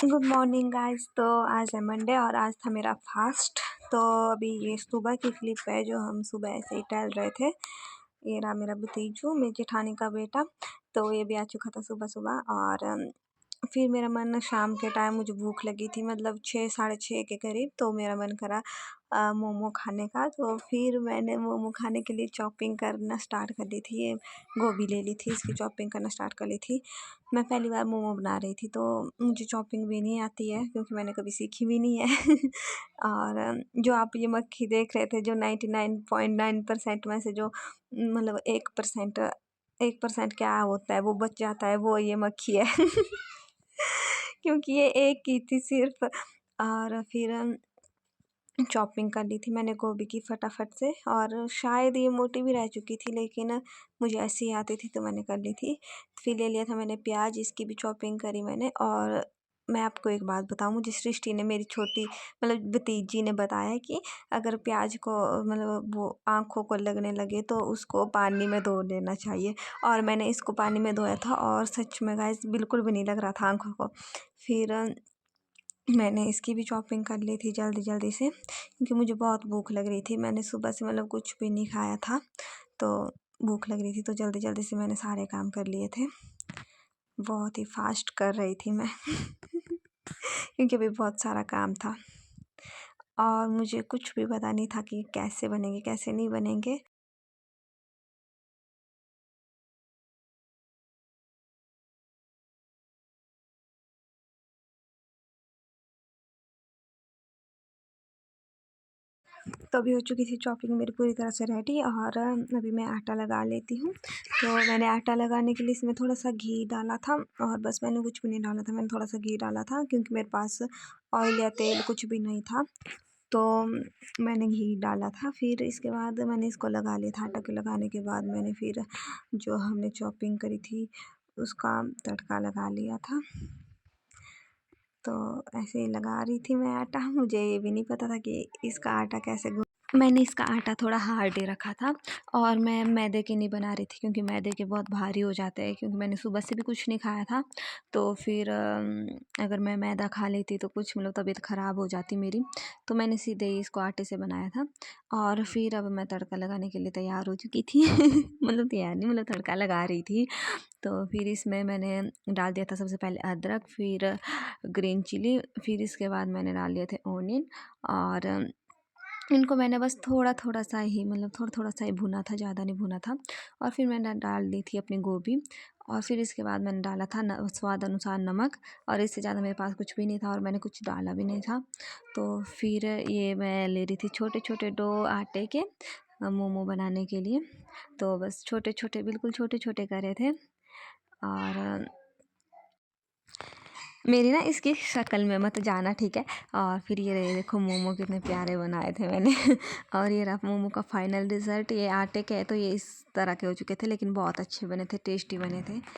Good morning guys. तो आज है मंडे और आज था मेरा फास्ट। तो अभी ये सुबह की क्लिप है जो हम सुबह ऐसे ही टहल रहे थे। ये रहा मेरा भतीजू, मेरी जेठानी का बेटा। तो ये भी आ चुका था सुबह सुबह। और फिर मेरा मन शाम के टाइम, मुझे भूख लगी थी मतलब 6 साढ़े 6 के करीब। तो मेरा मन करा मोमो खाने का। तो फिर मैंने मोमो खाने के लिए चॉपिंग करना स्टार्ट कर दी थी। ये गोभी ले ली थी, इसकी चॉपिंग करना स्टार्ट कर ली थी। मैं पहली बार मोमो बना रही थी तो मुझे चॉपिंग भी नहीं आती है क्योंकि मैंने कभी सीखी भी नहीं है। और जो आप ये मक्खी देख रहे थे, जो 99.9% में से जो मतलब 1% क्या होता है वो बच जाता है, वो ये मक्खी है। क्योंकि ये एक की थी सिर्फ। और फिर चॉपिंग कर ली थी मैंने गोभी की फटाफट से। और शायद ये मोटी भी रह चुकी थी लेकिन मुझे ऐसी ही आती थी तो मैंने कर ली थी। फिर ले लिया था मैंने प्याज, इसकी भी चॉपिंग करी मैंने। और मैं आपको एक बात बताऊं, मुझे सृष्टि ने, मेरी छोटी मतलब भतीजी ने बताया कि अगर प्याज को मतलब वो आँखों को लगने लगे तो उसको पानी में धो लेना चाहिए। और मैंने इसको पानी में धोया था और सच में गाइस बिल्कुल भी नहीं लग रहा था आँखों को। फिर मैंने इसकी भी चॉपिंग कर ली थी जल्दी जल्दी से क्योंकि मुझे बहुत भूख लग रही थी। मैंने सुबह से मतलब कुछ भी नहीं खाया था तो भूख लग रही थी, तो जल्दी जल्दी से मैंने सारे काम कर लिए थे। बहुत ही फास्ट कर रही थी मैं। क्योंकि अभी बहुत सारा काम था और मुझे कुछ भी पता नहीं था कि कैसे बनेंगे कैसे नहीं बनेंगे। तो अभी हो चुकी थी चॉपिंग मेरी पूरी तरह से रेडी। और अभी मैं आटा लगा लेती हूँ। तो मैंने आटा लगाने के लिए इसमें थोड़ा सा घी डाला था और बस, मैंने कुछ भी नहीं डाला था, मैंने थोड़ा सा घी डाला था क्योंकि मेरे पास ऑयल या तेल कुछ भी नहीं था। तो मैंने घी डाला था। फिर इसके बाद मैंने इसको लगा लिया था। आटा को लगाने के बाद मैंने फिर जो हमने चॉपिंग करी थी उसका तड़का लगा लिया था। तो ऐसे ही लगा रही थी मैं आटा। मुझे ये भी नहीं पता था कि इसका आटा कैसे मैंने इसका आटा थोड़ा हार्ड ही रखा था। और मैं मैदे के नहीं बना रही थी क्योंकि मैदे के बहुत भारी हो जाते हैं, क्योंकि मैंने सुबह से भी कुछ नहीं खाया था। तो फिर अगर मैं मैदा खा लेती तो कुछ मतलब तबीयत ख़राब हो जाती मेरी। तो मैंने सीधे ही इसको आटे से बनाया था। और फिर अब मैं तड़का लगाने के लिए तैयार हो चुकी थी। मतलब तैयार नहीं, मतलब तड़का लगा रही थी। तो फिर इसमें मैंने डाल दिया था सबसे पहले अदरक, फिर ग्रीन चिली, फिर इसके बाद मैंने डाल दिए थे ओनियन। और इनको मैंने बस थोड़ा थोड़ा सा ही, मतलब थोड़ा थोड़ा सा ही भुना था, ज़्यादा नहीं भुना था। और फिर मैंने डाल दी थी अपनी गोभी। और फिर इसके बाद मैंने डाला था स्वाद अनुसार नमक। और इससे ज़्यादा मेरे पास कुछ भी नहीं था और मैंने कुछ डाला भी नहीं था। तो फिर ये मैं ले रही थी छोटे छोटे डो आटे के मोमो बनाने के लिए। तो बस छोटे छोटे, बिल्कुल छोटे छोटे करे थे। और मेरी ना इसकी शक्ल में मत जाना, ठीक है। और फिर ये रहे, देखो मोमो कितने प्यारे बनाए थे मैंने। और ये रहा मोमो का फाइनल रिज़ल्ट। ये आटे के तो ये इस तरह के हो चुके थे लेकिन बहुत अच्छे बने थे, टेस्टी बने थे।